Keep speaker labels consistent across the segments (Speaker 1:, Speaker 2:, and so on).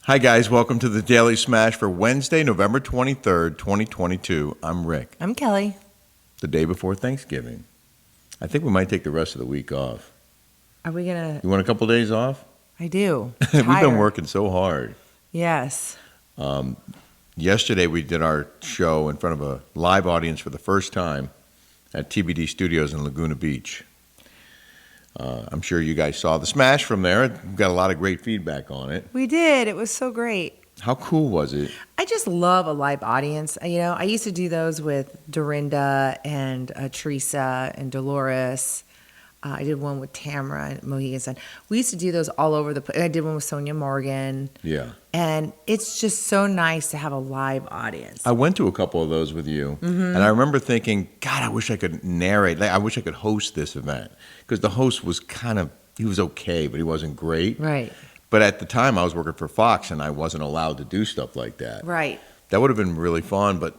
Speaker 1: Hi, guys. Welcome to the Daily Smash for Wednesday, November 23rd, 2022. I'm Rick.
Speaker 2: I'm Kelly.
Speaker 1: The day before Thanksgiving. I think we might take the rest of the week off.
Speaker 2: Are we going to?
Speaker 1: You want a couple days off?
Speaker 2: I do.
Speaker 1: We've been working so hard.
Speaker 2: Yes.
Speaker 1: Yesterday, we did our show in front of a live audience for the first time at TBD Studios in Laguna Beach. I'm sure you guys saw the Smash from there. We got a lot of great feedback on it.
Speaker 2: We did. It was so great.
Speaker 1: How cool was it?
Speaker 2: I just love a live audience. You know, I used to do those with Dorinda and Teresa and Dolores. I did one with Tamara and Mohegan Sun. We used to do those all over the place. I did one with Sonia Morgan.
Speaker 1: Yeah.
Speaker 2: And it's just so nice to have a live audience.
Speaker 1: I went to a couple of those with you, and I remember thinking, God, I wish I could narrate. Like, I wish I could host this event. Because the host was he was okay, but he wasn't great.
Speaker 2: Right.
Speaker 1: But at the time, I was working for Fox, and I wasn't allowed to do stuff like that.
Speaker 2: Right.
Speaker 1: That would have been really fun, but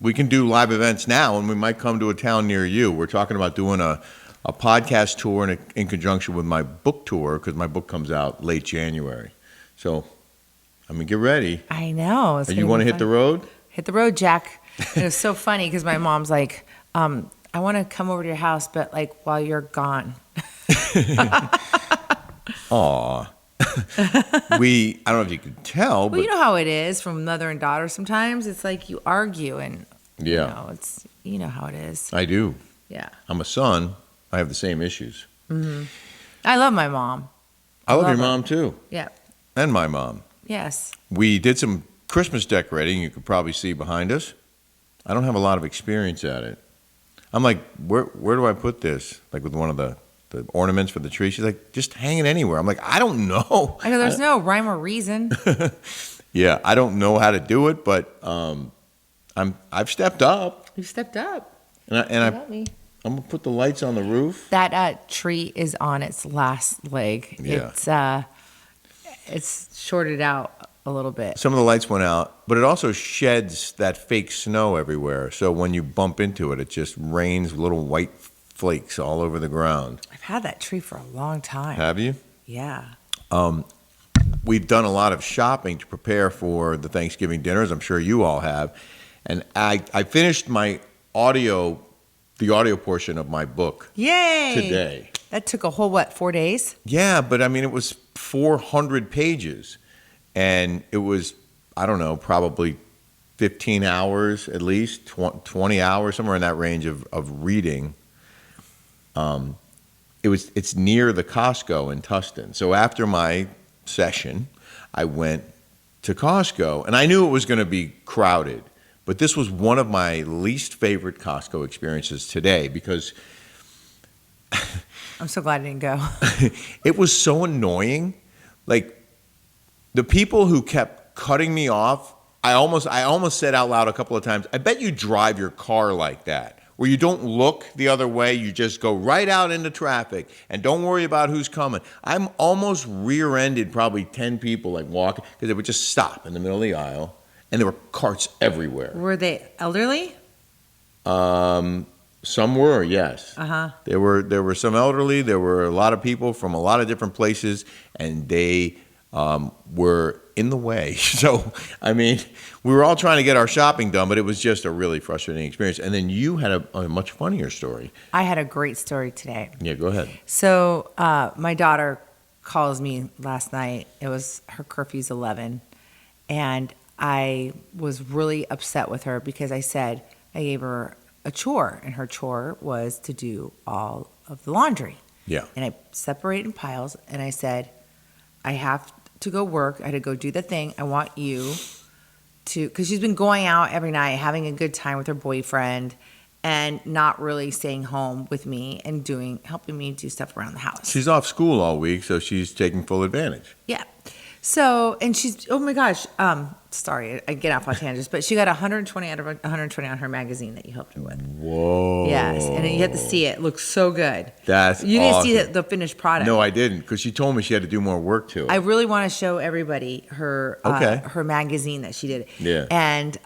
Speaker 1: we can do live events now, and we might come to a town near you. We're talking about doing a podcast tour in conjunction with my book tour, because my book comes out late January. So, I mean, get ready.
Speaker 2: I know.
Speaker 1: You want to hit the road?
Speaker 2: Hit the road, Jack. It was so funny because my mom's like, I want to come over to your house, but like while you're gone.
Speaker 1: Aw. I don't know if you could tell, but
Speaker 2: Well, you know how it is from mother and daughter. Sometimes it's like you argue and,
Speaker 1: yeah,
Speaker 2: you know how it is.
Speaker 1: I do.
Speaker 2: Yeah.
Speaker 1: I'm a son. I have the same issues.
Speaker 2: Mm-hmm. I love my mom.
Speaker 1: I love your
Speaker 2: her.
Speaker 1: mom too.
Speaker 2: Yeah.
Speaker 1: And my mom.
Speaker 2: Yes.
Speaker 1: We did some Christmas decorating. You could probably see behind us. I don't have a lot of experience at it. I'm like, where do I put this? Like with one of the ornaments for the tree. She's like, just hang it anywhere. I'm like, I don't know.
Speaker 2: I go, there's no rhyme or reason.
Speaker 1: Yeah, I don't know how to do it, but I've stepped up.
Speaker 2: You've stepped up.
Speaker 1: I'm gonna put the lights on the roof.
Speaker 2: That tree is on its last leg.
Speaker 1: Yeah.
Speaker 2: It's shorted out a little bit.
Speaker 1: Some of the lights went out, but it also sheds that fake snow everywhere. So when you bump into it, it just rains little white flakes all over the ground.
Speaker 2: I've had that tree for a long time.
Speaker 1: Have you?
Speaker 2: Yeah.
Speaker 1: We've done a lot of shopping to prepare for the Thanksgiving dinners. I'm sure you all have. And I finished the audio portion of my book.
Speaker 2: Yay!
Speaker 1: Today.
Speaker 2: That took a whole, 4 days?
Speaker 1: Yeah, but I mean, it was 400 pages. And it was, I don't know, probably 15 hours at least, 20 hours, somewhere in that range of reading. It's near the Costco in Tustin. So after my session, I went to Costco, and I knew it was going to be crowded. But this was one of my least favorite Costco experiences today because
Speaker 2: I'm so glad I didn't go.
Speaker 1: it was so annoying. Like, the people who kept cutting me off, I almost said out loud a couple of times, I bet you drive your car like that, where you don't look the other way, you just go right out into traffic and don't worry about who's coming. I'm almost rear-ended probably 10 people like walking, because they would just stop in the middle of the aisle, and there were carts everywhere.
Speaker 2: Were they elderly?
Speaker 1: Some were, yes.
Speaker 2: Uh-huh.
Speaker 1: There were some elderly, there were a lot of people from a lot of different places, and they were in the way. So, I mean, we were all trying to get our shopping done, but it was just a really frustrating experience. And then you had a much funnier story.
Speaker 2: I had a great story today.
Speaker 1: Yeah, go ahead.
Speaker 2: So my daughter calls me last night. It was her curfew's 11. And I was really upset with her because I gave her a chore. And her chore was to do all of the laundry.
Speaker 1: Yeah.
Speaker 2: And I separated in piles. And I said, I have to go work. I had to go do the thing. I want you to, because she's been going out every night, having a good time with her boyfriend, and not really staying home with me and helping me do stuff around the house.
Speaker 1: She's off school all week, so she's taking full advantage.
Speaker 2: Yeah. So, and she's, oh my gosh, sorry, I get off on tangents, but she got 120 out of 120 on her magazine that you helped her with.
Speaker 1: Whoa.
Speaker 2: Yes, and you have to see it. It looks so good.
Speaker 1: That's
Speaker 2: You didn't see
Speaker 1: awesome.
Speaker 2: the finished product.
Speaker 1: No, I didn't, because she told me she had to do more work to it.
Speaker 2: I really want to show everybody her her magazine that she did.
Speaker 1: Yeah.
Speaker 2: And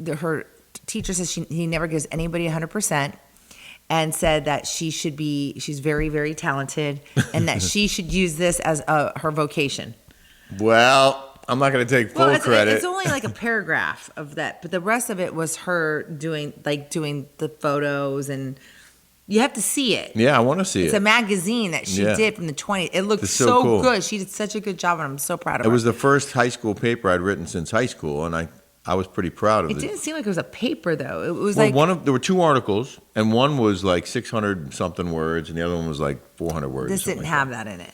Speaker 2: her teacher says he never gives anybody 100%. And said that she's very, very talented, and that she should use this as her vocation.
Speaker 1: Well, I'm not going to take full credit.
Speaker 2: It's only like a paragraph of that, but the rest of it was her doing the photos, and you have to see it.
Speaker 1: Yeah, I want to see
Speaker 2: It's
Speaker 1: it.
Speaker 2: a magazine that she did from the 20s. It looked
Speaker 1: It's
Speaker 2: so
Speaker 1: cool.
Speaker 2: good. She did such a good job, and I'm so proud of her.
Speaker 1: It was the first high school paper I'd written since high school, and I was pretty proud of it.
Speaker 2: It didn't seem like it was a paper though. It was
Speaker 1: There were 2 articles, and one was like 600 something words, and the other one was like 400 words.
Speaker 2: this didn't have that in it.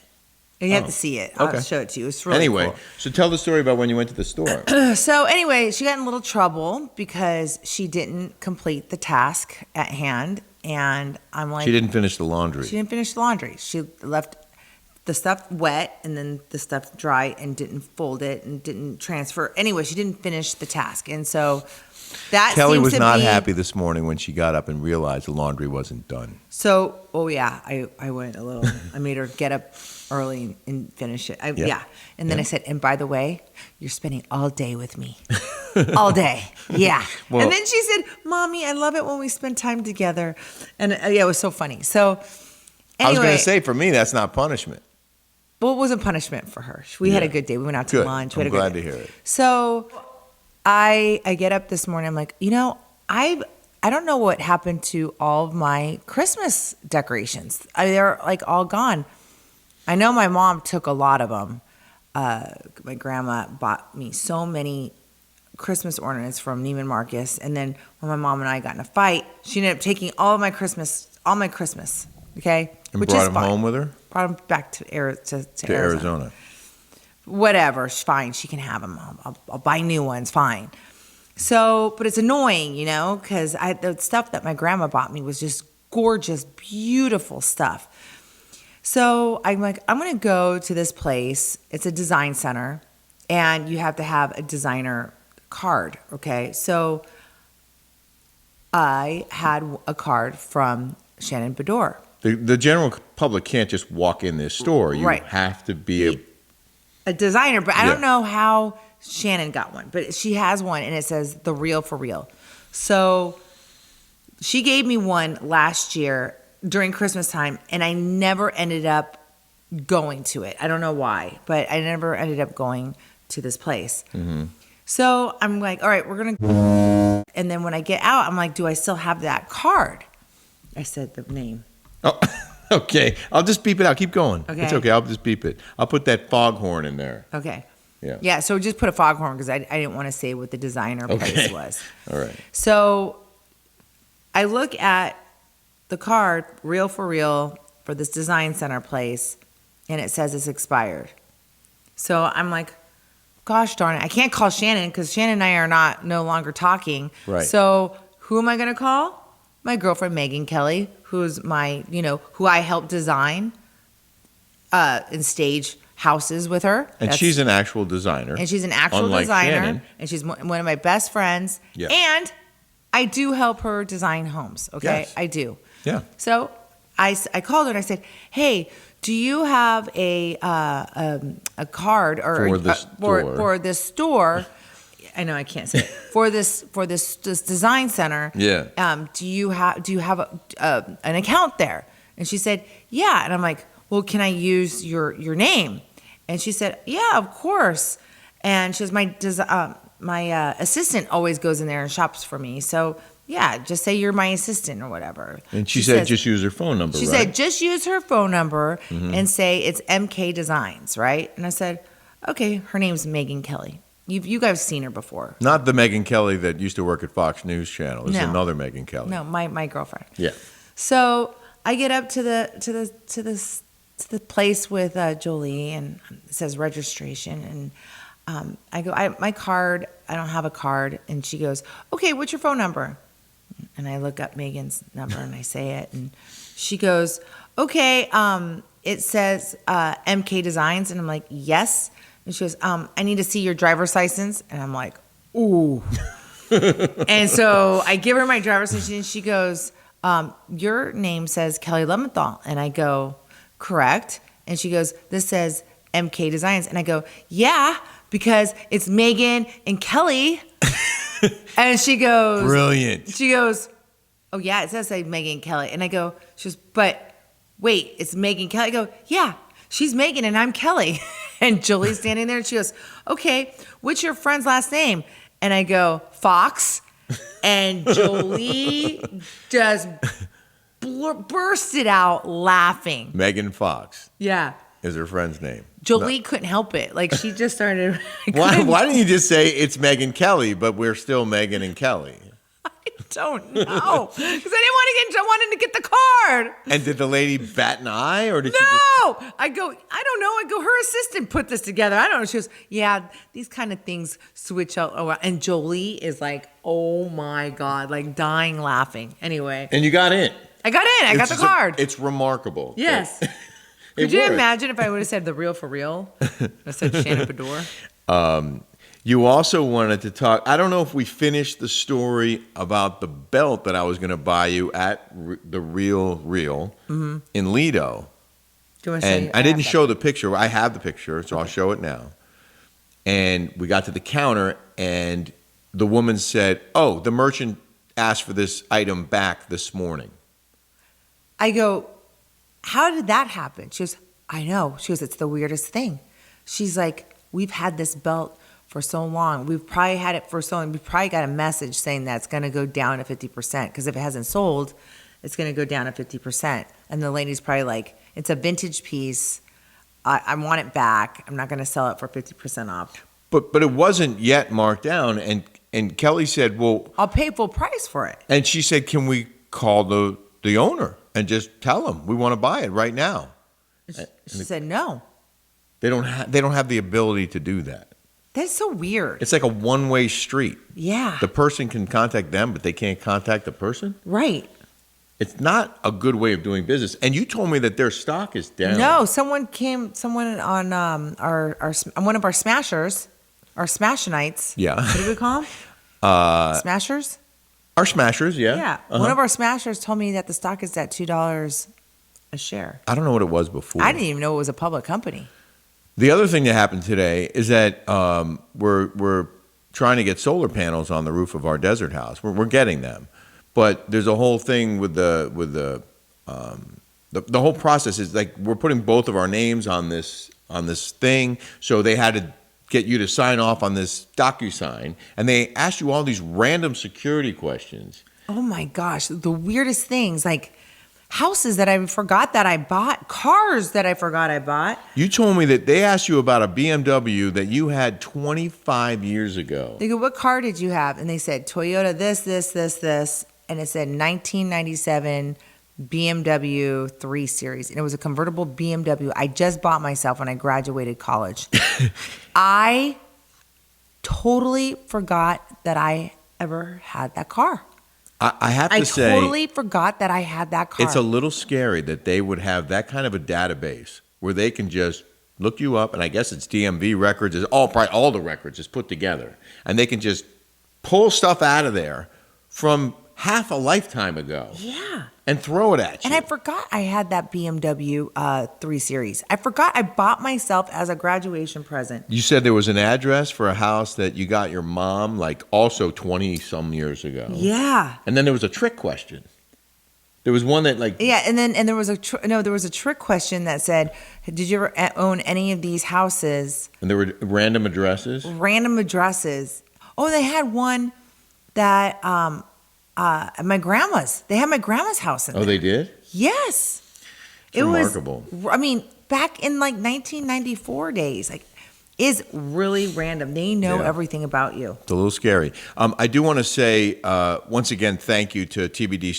Speaker 2: You have to see it. I'll show it to you. It's really
Speaker 1: Anyway,
Speaker 2: cool.
Speaker 1: so tell the story about when you went to the store.
Speaker 2: So anyway, she got in a little trouble because she didn't complete the task at hand, and I'm like,
Speaker 1: She didn't finish the laundry.
Speaker 2: She didn't finish the laundry. She left the stuff wet and then the stuff dry and didn't fold it and didn't transfer. Anyway, she didn't finish the task, and so that
Speaker 1: Kelly
Speaker 2: seems
Speaker 1: was
Speaker 2: to
Speaker 1: not
Speaker 2: be,
Speaker 1: happy this morning when she got up and realized the laundry wasn't done.
Speaker 2: So, I went a little. I made her get up early and finish it. And then I said, and by the way, you're spending all day with me. All day. Yeah.
Speaker 1: Well-
Speaker 2: and then she said, Mommy, I love it when we spend time together. And it was so funny. So anyway.
Speaker 1: I was going to say, for me, that's not punishment.
Speaker 2: Well, it wasn't punishment for her. We had a good day. We went out to
Speaker 1: Good.
Speaker 2: lunch.
Speaker 1: I'm glad to hear it.
Speaker 2: So I get up this morning. I'm like, I don't know what happened to all of my Christmas decorations. They're like all gone. I know my mom took a lot of them. My grandma bought me so many Christmas ornaments from Neiman Marcus, and then when my mom and I got in a fight, she ended up taking all my Christmas. Okay,
Speaker 1: And
Speaker 2: which
Speaker 1: brought
Speaker 2: is
Speaker 1: them
Speaker 2: fine.
Speaker 1: home with her
Speaker 2: Brought them back to
Speaker 1: Arizona.
Speaker 2: Whatever, it's fine. She can have them. I'll buy new ones. Fine. So, but it's annoying, because the stuff that my grandma bought me was just gorgeous, beautiful stuff. So I'm like, I'm going to go to this place. It's a design center, and you have to have a designer card. Okay. So I had a card from Shannon Bedore.
Speaker 1: The general public can't just walk in this store. You
Speaker 2: Right.
Speaker 1: have to be
Speaker 2: a designer, but I
Speaker 1: Yeah.
Speaker 2: don't know how Shannon got one, but she has one, and it says The Real for Real. So she gave me one last year during Christmas time, and I never ended up going to it. I don't know why, but I never ended up going to this place.
Speaker 1: Mm-hmm.
Speaker 2: So I'm like, all right, we're going to, and then when I get out, I'm like, do I still have that card? I said the name.
Speaker 1: Oh, okay. I'll just beep it out. Keep going.
Speaker 2: Okay.
Speaker 1: It's okay. I'll just beep it. I'll put that foghorn in there.
Speaker 2: Okay.
Speaker 1: Yeah.
Speaker 2: Yeah, so just put a foghorn because I didn't want to say what the designer place
Speaker 1: Okay.
Speaker 2: was.
Speaker 1: All right.
Speaker 2: So I look at the card, Real for Real, for this design center place, and it says it's expired. So I'm like, gosh darn it. I can't call Shannon because Shannon and I are no longer talking.
Speaker 1: Right.
Speaker 2: So who am I going to call? My girlfriend, Megan Kelly, who's who I helped design and stage houses with her.
Speaker 1: And she's an actual designer.
Speaker 2: And she's an actual
Speaker 1: unlike
Speaker 2: designer.
Speaker 1: Shannon.
Speaker 2: And she's one of my best friends.
Speaker 1: Yeah.
Speaker 2: And I do help her design homes. Okay.
Speaker 1: Yes.
Speaker 2: I do.
Speaker 1: Yeah.
Speaker 2: So I called her and I said, hey, do you have a card or
Speaker 1: For the store.
Speaker 2: for this store? I know I can't say it. For this design center.
Speaker 1: Yeah.
Speaker 2: Do you have an account there? And she said, yeah. And I'm like, well, can I use your name? And she said, yeah, of course. And she says, my assistant always goes in there and shops for me. So yeah, just say you're my assistant or whatever.
Speaker 1: And she said just use her phone number,
Speaker 2: She
Speaker 1: right?
Speaker 2: said just use her phone number
Speaker 1: Mm-hmm.
Speaker 2: and say it's MK Designs, right? And I said, okay, her name's Megan Kelly. You guys seen her before.
Speaker 1: Not the Megan Kelly that used to work at Fox News Channel. This is
Speaker 2: No.
Speaker 1: another Megan Kelly.
Speaker 2: No, my girlfriend.
Speaker 1: Yeah.
Speaker 2: So I get up to the place with Julie, and it says registration, and I go, my card, I don't have a card, and she goes, okay, what's your phone number? And I look up Megan's number and I say it, and she goes, okay, it says MK Designs, and I'm like, yes. And she goes, I need to see your driver's license, and I'm like, ooh. And so I give her my driver's license, and she goes, your name says Kelly Leventhal. And I go, correct. And she goes, this says MK Designs. And I go, yeah, because it's Megan and Kelly. And she goes,
Speaker 1: Brilliant.
Speaker 2: She goes, oh, yeah, it says say Megan and Kelly. And I go, she goes, but wait, it's Megan Kelly. I go, yeah, she's Megan and I'm Kelly. And Julie's standing there and she goes, okay, what's your friend's last name? And I go, Fox. And Jolie just bursted out laughing.
Speaker 1: Megan Fox
Speaker 2: Yeah.
Speaker 1: is her friend's name.
Speaker 2: Jolie couldn't help it. Like she just started.
Speaker 1: Why didn't you just say it's Megan Kelly, but we're still Megan and Kelly?
Speaker 2: I don't know. Because I wanted to get the card.
Speaker 1: And did the lady bat an eye, or did she
Speaker 2: No, I go, I don't know. I go, her assistant put this together. I don't know. She goes, yeah, these kind of things switch out. And Jolie is like, oh my God, like dying laughing. Anyway.
Speaker 1: And you got in.
Speaker 2: I got in. I got the card.
Speaker 1: It's remarkable.
Speaker 2: Yes.
Speaker 1: It
Speaker 2: Could you
Speaker 1: worked.
Speaker 2: imagine if I would have said the real for real? I said Shannon Bedore.
Speaker 1: You also wanted to talk. I don't know if we finished the story about the belt that I was going to buy you at the Real in Lido.
Speaker 2: Do you want to
Speaker 1: And
Speaker 2: say?
Speaker 1: I didn't show the picture. I have the picture, so I'll show it now. And we got to the counter, and the woman said, "Oh, the merchant asked for this item back this morning."
Speaker 2: I go, how did that happen? She goes, I know. She goes, it's the weirdest thing. She's like, we've had this belt for so long. We've probably had it for so long. We've probably got a message saying that it's going to go down to 50%. Because if it hasn't sold, it's going to go down to 50%. And the lady's probably like, it's a vintage piece. I want it back. I'm not going to sell it for 50% off.
Speaker 1: But it wasn't yet marked down. And Kelly said, well,
Speaker 2: I'll pay full price for it.
Speaker 1: and she said, can we call the owner and just tell him we want to buy it right now?
Speaker 2: She said no.
Speaker 1: They don't have the ability to do that.
Speaker 2: That's so weird.
Speaker 1: It's like a one-way street.
Speaker 2: Yeah.
Speaker 1: The person can contact them, but they can't contact the person.
Speaker 2: Right.
Speaker 1: It's not a good way of doing business. And you told me that their stock is down.
Speaker 2: No, someone on one of our smashers, our smash nights.
Speaker 1: Yeah.
Speaker 2: What do we call them? Smashers?
Speaker 1: Our smashers, yeah.
Speaker 2: Yeah. One of our smashers told me that the stock is at $2 a share.
Speaker 1: I don't know what it was before.
Speaker 2: I didn't even know it was a public company.
Speaker 1: The other thing that happened today is that we're trying to get solar panels on the roof of our desert house. We're getting them, but there's a whole thing with the whole process is like we're putting both of our names on this thing, so they had to get you to sign off on this DocuSign, and they asked you all these random security questions.
Speaker 2: Oh my gosh, the weirdest things like houses that I forgot that I bought, cars that I forgot I bought.
Speaker 1: You told me that they asked you about a BMW that you had 25 years ago.
Speaker 2: They go, what car did you have? And they said Toyota this, and it said 1997 BMW 3 Series, and it was a convertible BMW I just bought myself when I graduated college. I totally forgot that I ever had that car.
Speaker 1: I have to say,
Speaker 2: I totally forgot that I had that car.
Speaker 1: it's a little scary that they would have that kind of a database where they can just look you up, and I guess it's DMV records, probably all the records is put together, and they can just pull stuff out of there from half a lifetime ago.
Speaker 2: Yeah.
Speaker 1: And throw it at you.
Speaker 2: And I forgot I had that BMW 3 Series. I forgot I bought myself as a graduation present.
Speaker 1: You said there was an address for a house that you got your mom, like also 20-some years ago.
Speaker 2: Yeah.
Speaker 1: And then there was a trick question. There was one that like...
Speaker 2: Yeah, and there was a trick question that said, did you ever own any of these houses?
Speaker 1: And there were random addresses?
Speaker 2: Random addresses. Oh, they had one that... my grandma's. They had my grandma's house in there.
Speaker 1: Oh, they did?
Speaker 2: Yes.
Speaker 1: It's remarkable.
Speaker 2: I mean, back in like 1994 days, like, is really random. They know everything about you.
Speaker 1: It's a little scary. I do want to say, once again, thank you to TBD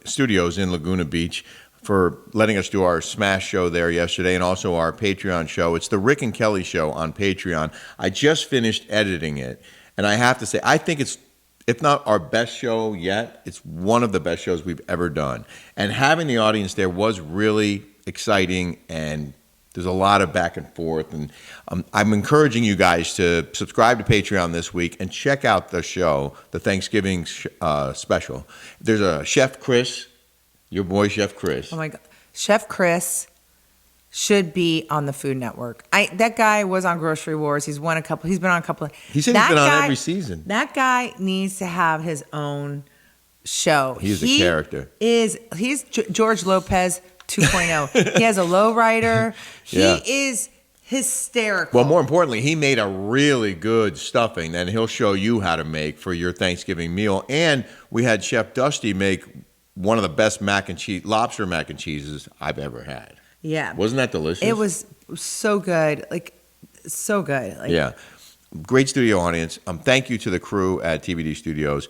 Speaker 1: Studios in Laguna Beach for letting us do our Smash show there yesterday and also our Patreon show. It's the Rick and Kelly show on Patreon. I just finished editing it, and I have to say, I think it's, if not our best show yet, it's one of the best shows we've ever done. And having the audience there was really exciting, and there's a lot of back and forth. And I'm encouraging you guys to subscribe to Patreon this week and check out the show, the Thanksgiving special. There's a Chef Chris, your boy Chef Chris.
Speaker 2: Oh my God. Chef Chris should be on the Food Network. That guy was on Grocery Wars. He's been on a couple.
Speaker 1: He said he's been on every season.
Speaker 2: That guy needs to have his own show.
Speaker 1: He's a character.
Speaker 2: He's George Lopez 2.0. He has a lowrider. He is hysterical.
Speaker 1: Well, more importantly, he made a really good stuffing that he'll show you how to make for your Thanksgiving meal. And we had Chef Dusty make one of the best lobster mac and cheeses I've ever had.
Speaker 2: Yeah.
Speaker 1: Wasn't that delicious?
Speaker 2: It was so good. Like, so good. Like,
Speaker 1: yeah. Great studio audience. Thank you to the crew at TBD Studios.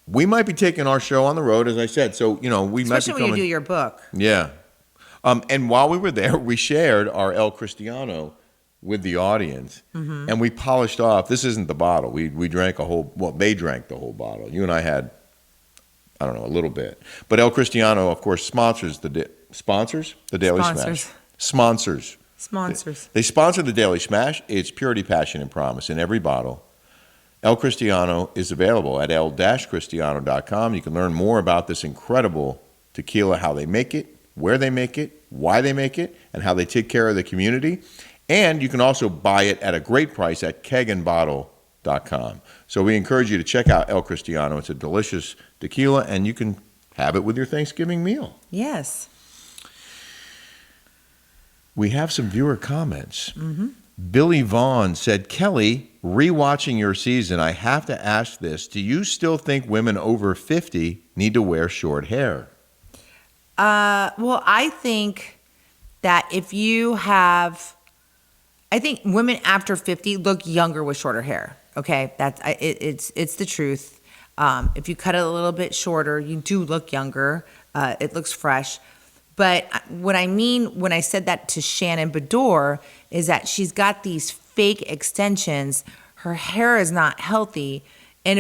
Speaker 1: We might be taking our show on the road, as I said. So, we might be
Speaker 2: especially when you do your book.
Speaker 1: Yeah. And while we were there, we shared our El Cristiano with the audience, and we polished off. This isn't the bottle. We drank they drank the whole bottle. You and I had, I don't know, a little bit. But El Cristiano, of course, sponsors the Daily Smash. Sponsors. They sponsor the Daily Smash. It's purity, passion, and promise in every bottle. El Cristiano is available at el-cristiano.com. You can learn more about this incredible tequila, how they make it, where they make it, why they make it, and how they take care of the community. And you can also buy it at a great price at kegandbottle.com. So we encourage you to check out El Cristiano. It's a delicious tequila, and you can have it with your Thanksgiving meal.
Speaker 2: Yes.
Speaker 1: We have some viewer comments. Billy Vaughn said, Kelly, rewatching your season, I have to ask this. Do you still think women over 50 need to wear short hair?
Speaker 2: Well, I think that I think women after 50 look younger with shorter hair. Okay, it's the truth. If you cut it a little bit shorter, you do look younger. It looks fresh. But what I mean when I said that to Shannon Bedore is that she's got these fake extensions. Her hair is not healthy, and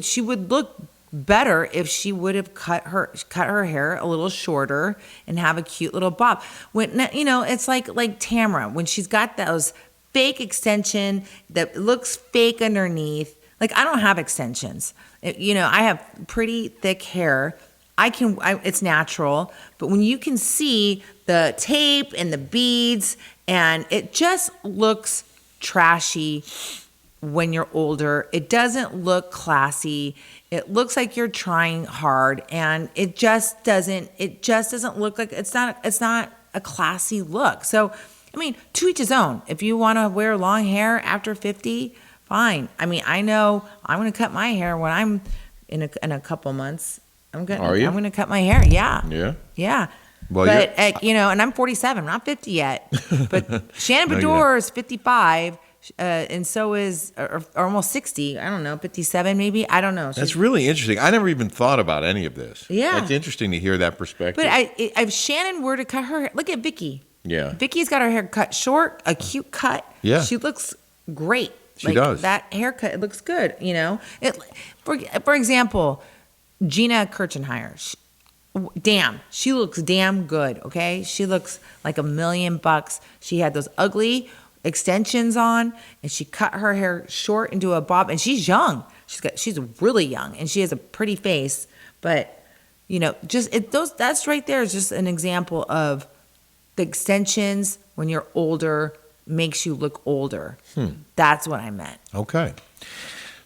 Speaker 2: she would look better if she would have cut her hair a little shorter and have a cute little bob. It's like Tamara when she's got those fake extension that looks fake underneath. Like, I don't have extensions. I have pretty thick hair. It's natural, but when you can see the tape and the beads, and it just looks trashy when you're older. It doesn't look classy. It looks like you're trying hard, and it just doesn't look like it's not a classy look. So, I mean, to each his own. If you want to wear long hair after 50, fine. I mean, I know I'm going to cut my hair when I'm in a couple months. I'm going to cut my hair. Yeah.
Speaker 1: Yeah.
Speaker 2: Yeah.
Speaker 1: Well,
Speaker 2: but and I'm 47. I'm not 50 yet. But Shannon Bedore is 55, and so is or almost 60. I don't know, 57 maybe. I don't know.
Speaker 1: That's really interesting. I never even thought about any of this.
Speaker 2: Yeah.
Speaker 1: It's interesting to hear that perspective.
Speaker 2: But if Shannon were to cut her hair, look at Vicky.
Speaker 1: Yeah.
Speaker 2: Vicky's got her hair cut short, a cute cut.
Speaker 1: Yeah.
Speaker 2: She looks great.
Speaker 1: She does.
Speaker 2: That haircut, it looks good, For example, Gina Kirchenheier, she looks damn good, okay? She looks like $1 million. She had those ugly extensions on, and she cut her hair short into a bob, and she's young. She's really young, and she has a pretty face, but that's right there is just an example of the extensions when you're older makes you look older. That's what I meant.
Speaker 1: Okay.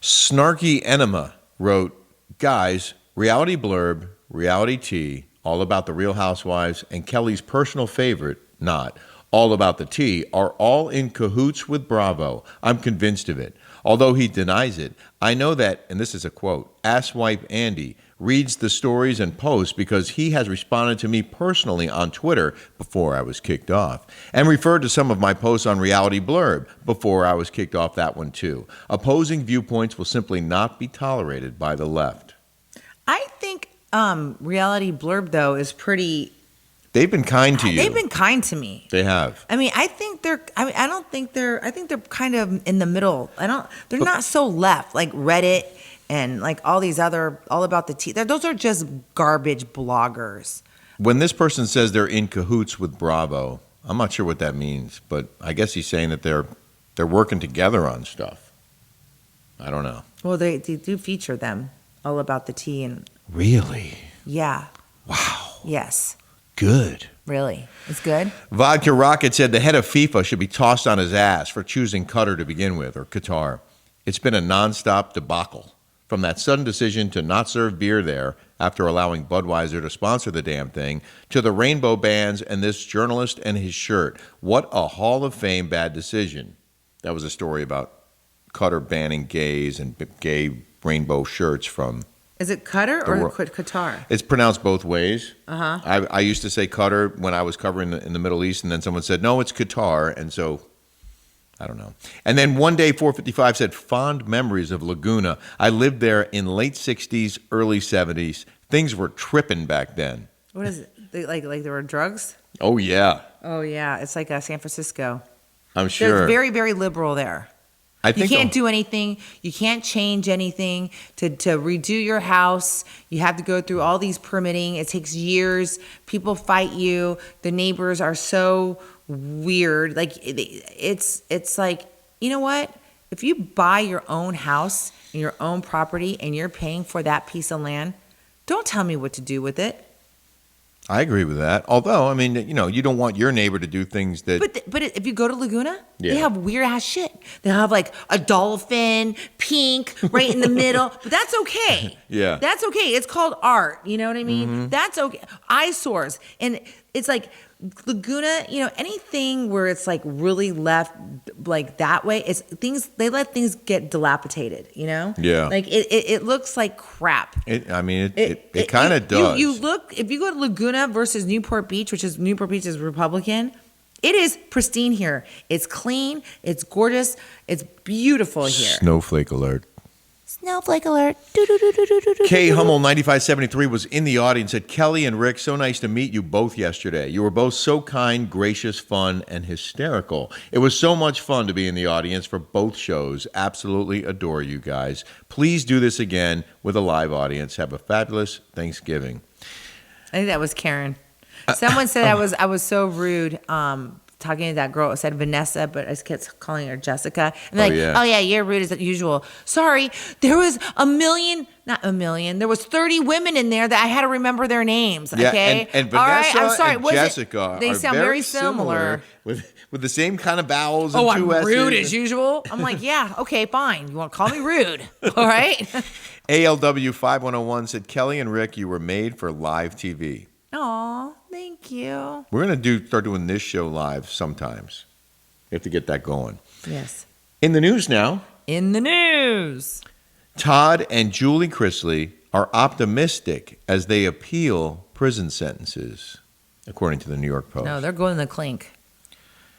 Speaker 1: Snarky Enema wrote, guys, Reality Blurb, Reality Tea, all about the Real Housewives, and Kelly's personal favorite, not, all about the tea, are all in cahoots with Bravo. I'm convinced of it. Although he denies it, I know that, and this is a quote, Asswipe Andy reads the stories and posts because he has responded to me personally on Twitter before I was kicked off, and referred to some of my posts on Reality Blurb before I was kicked off that one too. Opposing viewpoints will simply not be tolerated by the left.
Speaker 2: I think Reality Blurb, though, is pretty...
Speaker 1: They've been kind to you.
Speaker 2: They've been kind to me.
Speaker 1: They have.
Speaker 2: I mean, I think they're kind of in the middle. They're not so left, like Reddit and like all these other, all about the tea. Those are just garbage bloggers.
Speaker 1: When this person says they're in cahoots with Bravo, I'm not sure what that means, but I guess he's saying that they're working together on stuff. I don't know.
Speaker 2: Well, they do feature them, all about the tea and...
Speaker 1: Really?
Speaker 2: Yeah.
Speaker 1: Wow.
Speaker 2: Yes.
Speaker 1: Good.
Speaker 2: Really? It's good?
Speaker 1: Vodka Rocket said the head of FIFA should be tossed on his ass for choosing Qatar to begin with, or Qatar. It's been a nonstop debacle. From that sudden decision to not serve beer there after allowing Budweiser to sponsor the damn thing, to the rainbow bands and this journalist and his shirt. What a Hall of Fame bad decision. That was a story about Qatar banning gays and gay rainbow shirts from...
Speaker 2: Is it Qatar or Qatar?
Speaker 1: It's pronounced both ways.
Speaker 2: Uh-huh.
Speaker 1: I used to say Qatar when I was covering in the Middle East, and then someone said, no, it's Qatar, and so... I don't know. And then one day, 455 said, fond memories of Laguna. I lived there in late 60s, early 70s. Things were tripping back then.
Speaker 2: What is it? Like there were drugs?
Speaker 1: Oh, yeah.
Speaker 2: Oh, yeah. It's like San Francisco.
Speaker 1: I'm sure.
Speaker 2: They're very, very liberal there.
Speaker 1: I think
Speaker 2: you can't do anything. You can't change anything to redo your house. You have to go through all these permitting. It takes years. People fight you. The neighbors are so weird. Like it's like, you know what? If you buy your own house and your own property and you're paying for that piece of land, don't tell me what to do with it.
Speaker 1: I agree with that. Although, I mean, you don't want your neighbor to do things that...
Speaker 2: But if you go to Laguna,
Speaker 1: Yeah.
Speaker 2: they have weird-ass shit. They have, like, a dolphin, pink, right in the middle. But that's okay.
Speaker 1: Yeah.
Speaker 2: That's okay. It's called art. You know what I mean? That's okay. Eyesores. And it's like... Laguna, anything where it's like really left like that way, they let things get dilapidated,
Speaker 1: Yeah.
Speaker 2: Like it looks like crap.
Speaker 1: It kind of does.
Speaker 2: You look, if you go to Laguna versus Newport Beach, Newport Beach is Republican, it is pristine here. It's clean, it's gorgeous, it's beautiful here.
Speaker 1: Snowflake alert.
Speaker 2: Snowflake alert.
Speaker 1: Kay Hummel 9573 was in the audience, said, Kelly and Rick, so nice to meet you both yesterday. You were both so kind, gracious, fun, and hysterical. It was so much fun to be in the audience for both shows. Absolutely adore you guys. Please do this again with a live audience. Have a fabulous Thanksgiving.
Speaker 2: I think that was Karen. Someone said I was so rude. Talking to that girl, it said Vanessa, but I just kept calling her Jessica. And they're oh yeah, you're rude as usual. Sorry, there was there was 30 women in there that I had to remember their names, okay?
Speaker 1: And Vanessa
Speaker 2: all right, I'm sorry.
Speaker 1: and Jessica
Speaker 2: they
Speaker 1: are
Speaker 2: sound very similar.
Speaker 1: with the same kind of vowels and
Speaker 2: I'm
Speaker 1: two S's.
Speaker 2: rude as usual? I'm like, yeah, okay, fine. You want to call me rude, all right?
Speaker 1: ALW 5101 said, Kelly and Rick, you were made for live TV.
Speaker 2: Aw, thank you.
Speaker 1: We're going to start doing this show live sometimes. We have to get that going.
Speaker 2: Yes.
Speaker 1: In the news now.
Speaker 2: In the news.
Speaker 1: Todd and Julie Chrisley are optimistic as they appeal prison sentences, according to the New York Post.
Speaker 2: No, they're going in the clink.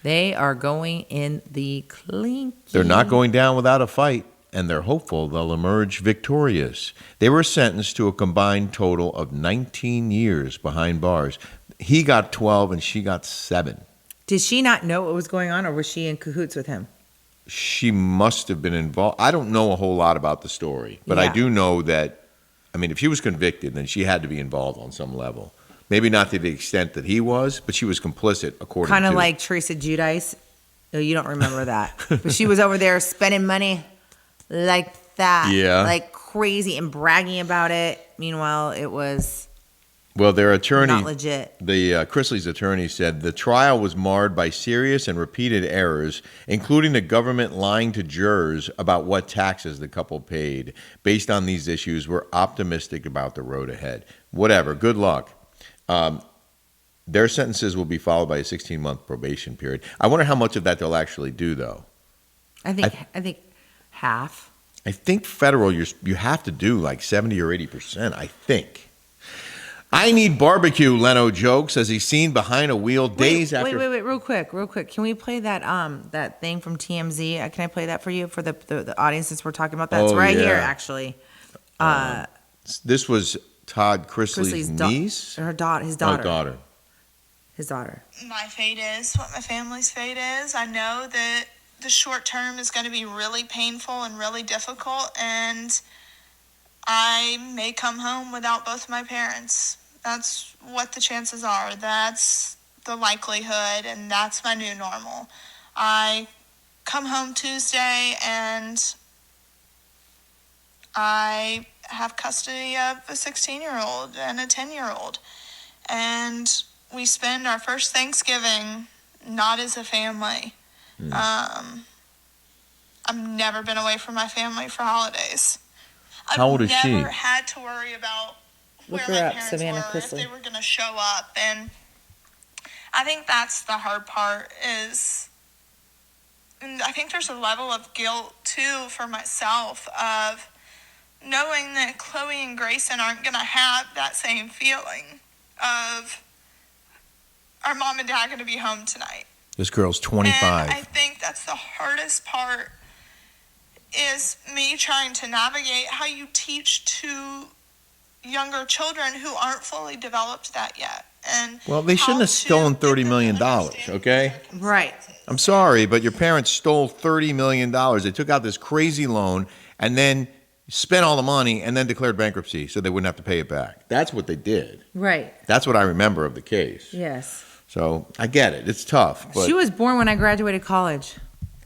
Speaker 2: They are going in the clink.
Speaker 1: They're not going down without a fight, and they're hopeful they'll emerge victorious. They were sentenced to a combined total of 19 years behind bars. He got 12 and she got 7.
Speaker 2: Did she not know what was going on, or was she in cahoots with him?
Speaker 1: She must have been involved. I don't know a whole lot about the story, but I do know that, if she was convicted, then she had to be involved on some level. Maybe not to the extent that he was, but she was complicit, according to...
Speaker 2: Kind of like Teresa Giudice. No, you don't remember that. But she was over there spending money like that.
Speaker 1: Yeah.
Speaker 2: Like crazy and bragging about it. Meanwhile, it was...
Speaker 1: Well, their attorney,
Speaker 2: not legit.
Speaker 1: The Chrisley's attorney said the trial was marred by serious and repeated errors, including the government lying to jurors about what taxes the couple paid. Based on these issues, we're optimistic about the road ahead. Whatever. Good luck. Their sentences will be followed by a 16-month probation period. I wonder how much of that they'll actually do, though.
Speaker 2: I think half.
Speaker 1: I think federal, you have to do like 70 or 80%, I think. I need barbecue, Leno jokes as he's seen behind a wheel days after.
Speaker 2: Wait, real quick. Can we play that thing from TMZ? Can I play that for you for the audience since we're talking about that? It's right here, actually.
Speaker 1: This was Todd Chrisley's niece?
Speaker 2: His daughter.
Speaker 1: Oh, daughter.
Speaker 2: His daughter.
Speaker 3: My fate is what my family's fate is. I know that the short term is going to be really painful and really difficult, and I may come home without both my parents. That's what the chances are. That's the likelihood, and that's my new normal. I come home Tuesday, and I have custody of a 16-year-old and a 10-year-old. And we spend our first Thanksgiving not as a family. I've never been away from my family for holidays. I've
Speaker 1: How old is she?
Speaker 3: never had to worry about
Speaker 2: Look
Speaker 3: where
Speaker 2: her
Speaker 3: my
Speaker 2: up,
Speaker 3: parents
Speaker 2: Savannah
Speaker 3: were, if
Speaker 2: Chrisley.
Speaker 3: they were going to show up. And I think that's the hard part is, and I think there's a level of guilt too for myself of knowing that Chloe and Grayson aren't going to have that same feeling of our mom and dad going to be home tonight.
Speaker 1: This girl's 25.
Speaker 3: And I think that's the hardest part is me trying to navigate how you teach to younger children who aren't fully developed that yet. And
Speaker 1: Well, they shouldn't
Speaker 3: how
Speaker 1: have
Speaker 3: to
Speaker 1: stolen
Speaker 3: get
Speaker 1: $30
Speaker 3: them to
Speaker 1: million,
Speaker 3: understand
Speaker 1: okay?
Speaker 3: their
Speaker 2: Right.
Speaker 3: consequences.
Speaker 1: I'm sorry, but your parents stole $30 million. They took out this crazy loan and then spent all the money and then declared bankruptcy so they wouldn't have to pay it back. That's what they did.
Speaker 2: Right.
Speaker 1: That's what I remember of the case.
Speaker 2: Yes.
Speaker 1: So I get it. It's tough, but
Speaker 2: She was born when I graduated college,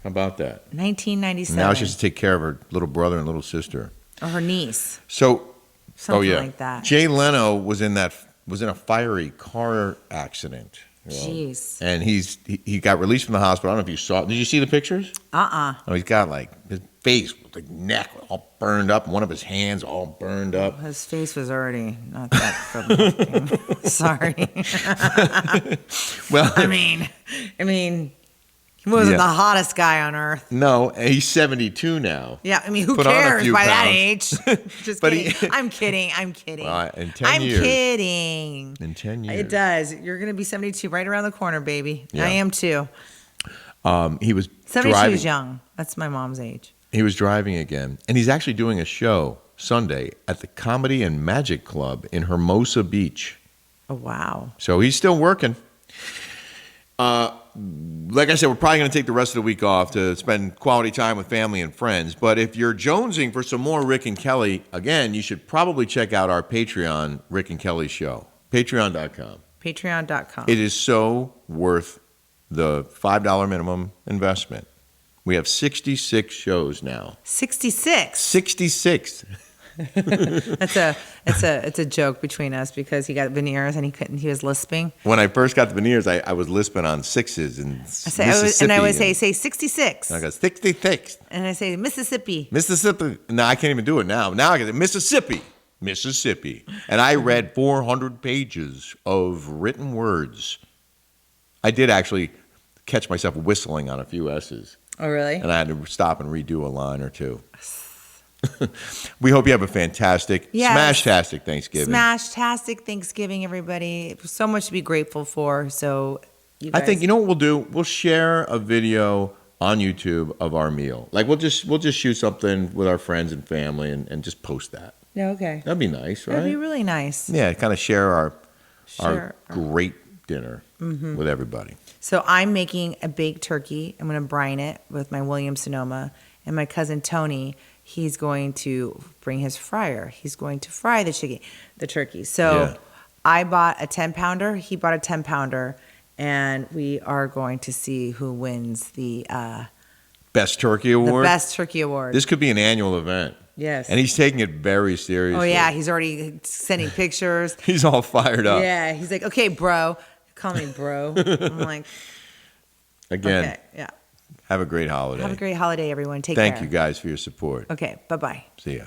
Speaker 1: how about that?
Speaker 2: 1997.
Speaker 1: Now she has to take care of her little brother and little sister.
Speaker 2: Or her niece.
Speaker 1: So,
Speaker 2: Something
Speaker 1: oh yeah,
Speaker 2: like that.
Speaker 1: Jay Leno was in a fiery car accident.
Speaker 2: Jeez.
Speaker 1: And he got released from the hospital. I don't know if you saw. Did you see the pictures?
Speaker 2: Uh-uh.
Speaker 1: Oh, he's got like his face, the neck all burned up, and one of his hands all burned up.
Speaker 2: His face was already not that good looking. Sorry.
Speaker 1: Well,
Speaker 2: I mean, he wasn't
Speaker 1: Yeah.
Speaker 2: the hottest guy on earth.
Speaker 1: no, and he's 72 now.
Speaker 2: Yeah, I mean, who
Speaker 1: Put on a
Speaker 2: cares
Speaker 1: few
Speaker 2: by that
Speaker 1: pounds.
Speaker 2: age? Just
Speaker 1: But
Speaker 2: kidding.
Speaker 1: he-
Speaker 2: I'm kidding.
Speaker 1: Well, in 10
Speaker 2: I'm
Speaker 1: years.
Speaker 2: kidding.
Speaker 1: In 10 years.
Speaker 2: It does. You're going to be 72 right around the corner, baby.
Speaker 1: Yeah.
Speaker 2: I am too.
Speaker 1: He was
Speaker 2: 72
Speaker 1: driving.
Speaker 2: is young. That's my mom's age.
Speaker 1: He was driving again, and he's actually doing a show Sunday at the Comedy and Magic Club in Hermosa Beach.
Speaker 2: Oh, wow.
Speaker 1: So he's still working. Like I said, we're probably going to take the rest of the week off to spend quality time with family and friends. But if you're jonesing for some more Rick and Kelly, again, you should probably check out our Patreon, Rick and Kelly Show. Patreon.com.
Speaker 2: Patreon.com.
Speaker 1: It is so worth the $5 minimum investment. We have 66 shows now.
Speaker 2: 66.
Speaker 1: 66.
Speaker 2: It's a joke between us because he got veneers and he was lisping.
Speaker 1: When I first got the veneers, I was lisping on sixes and
Speaker 2: I would say 66.
Speaker 1: I go 66.
Speaker 2: And I say Mississippi.
Speaker 1: Mississippi. No, I can't even do it now. Now I can say Mississippi. Mississippi. And I read 400 pages of written words. I did actually catch myself whistling on a few S's.
Speaker 2: Oh, really?
Speaker 1: And I had to stop and redo a line or two. We hope you have a fantastic,
Speaker 2: Yes.
Speaker 1: smash-tastic Thanksgiving.
Speaker 2: Smash-tastic Thanksgiving, everybody. So much to be grateful for. So you guys.
Speaker 1: I think, you know what we'll do? We'll share a video on YouTube of our meal. Like we'll just shoot something with our friends and family and just post that.
Speaker 2: Yeah, okay.
Speaker 1: That'd be nice, right?
Speaker 2: That'd be really nice.
Speaker 1: Yeah, kind of share our
Speaker 2: Sure.
Speaker 1: great dinner with everybody.
Speaker 2: So I'm making a baked turkey. I'm going to brine it with my Williams Sonoma. And my cousin Tony, he's going to bring his fryer. He's going to fry the turkey. So
Speaker 1: Yeah.
Speaker 2: I bought a 10-pounder. He bought a 10-pounder. And we are going to see who wins the
Speaker 1: Best Turkey Award.
Speaker 2: best turkey award.
Speaker 1: This could be an annual event.
Speaker 2: Yes.
Speaker 1: And he's taking it very seriously.
Speaker 2: Oh, yeah. He's already sending pictures.
Speaker 1: He's all fired up.
Speaker 2: Yeah. He's like, okay, bro. Call me bro. I'm like,
Speaker 1: Again,
Speaker 2: okay. Yeah.
Speaker 1: have a great holiday.
Speaker 2: Have a great holiday, everyone. Take care.
Speaker 1: Thank you guys for your support.
Speaker 2: Okay. Bye-bye.
Speaker 1: See ya.